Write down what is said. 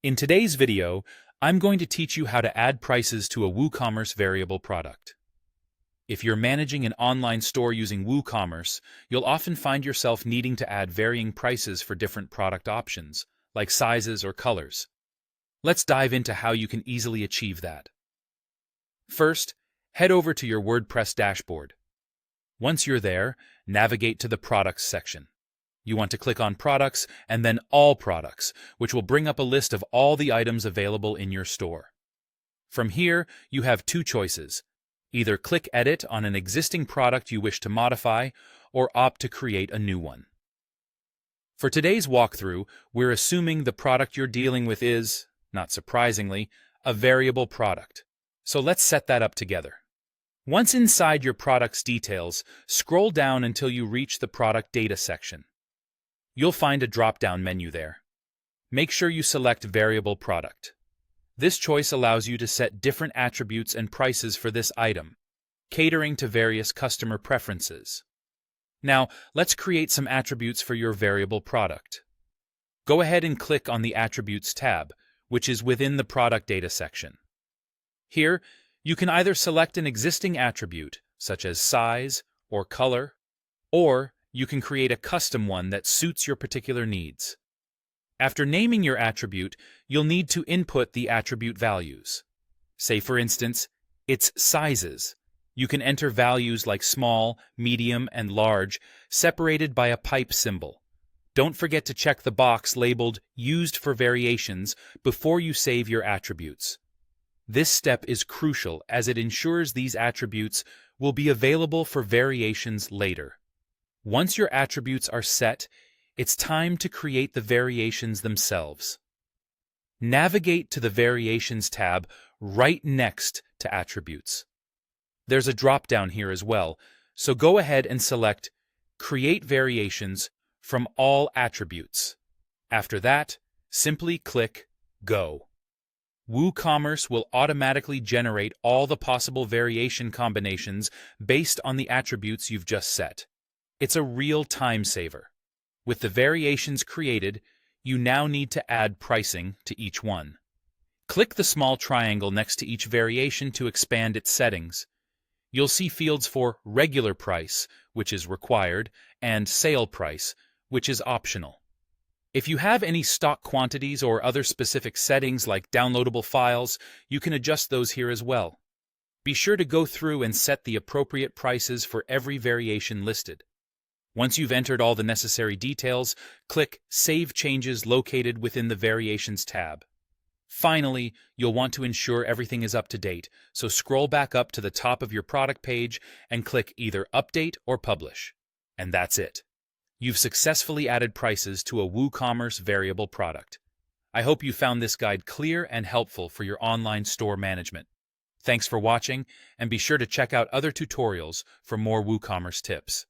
In today's video, I'm going to teach you how to add prices to a WooCommerce variable product. If you're managing an online store using WooCommerce, you'll often find yourself needing to add varying prices for different product options, like sizes or colors. Let's dive into how you can easily achieve that. First, head over to your WordPress dashboard. Once you're there, navigate to the Products section. You want to click on Products and then All Products, which will bring up a list of all the items available in your store. From here, you have two choices. Either click Edit on an existing product you wish to modify, or opt to create a new one. For today's walkthrough, we're assuming the product you're dealing with is, not surprisingly, a variable product. So let's set that up together. Once inside your product's details, scroll down until you reach the Product Data section. You'll find a drop-down menu there. Make sure you select Variable Product. This choice allows you to set different attributes and prices for this item, catering to various customer preferences. Now, let's create some attributes for your variable product. Go ahead and click on the Attributes tab, which is within the Product Data section. Here, you can either select an existing attribute, such as size or color, or you can create a custom one that suits your particular needs. After naming your attribute, you'll need to input the attribute values. Say, for instance, it's sizes. You can enter values like small, medium, and large, separated by a pipe symbol. Don't forget to check the box labeled Used for Variations before you save your attributes. This step is crucial as it ensures these attributes will be available for variations later. Once your attributes are set, it's time to create the variations themselves. Navigate to the Variations tab right next to Attributes. There's a drop-down here as well, so go ahead and select Create Variations from All Attributes. After that, simply click Go. WooCommerce will automatically generate all the possible variation combinations based on the attributes you've just set. It's a real time saver. With the variations created, you now need to add pricing to each one. Click the small triangle next to each variation to expand its settings. You'll see fields for regular price, which is required, and sale price, which is optional. If you have any stock quantities or other specific settings like downloadable files, you can adjust those here as well. Be sure to go through and set the appropriate prices for every variation listed. Once you've entered all the necessary details, click Save Changes located within the Variations tab. Finally, you'll want to ensure everything is up to date, so scroll back up to the top of your product page and click either Update or Publish. And that's it. You've successfully added prices to a WooCommerce variable product. I hope you found this guide clear and helpful for your online store management. Thanks for watching, and be sure to check out other tutorials for more WooCommerce tips.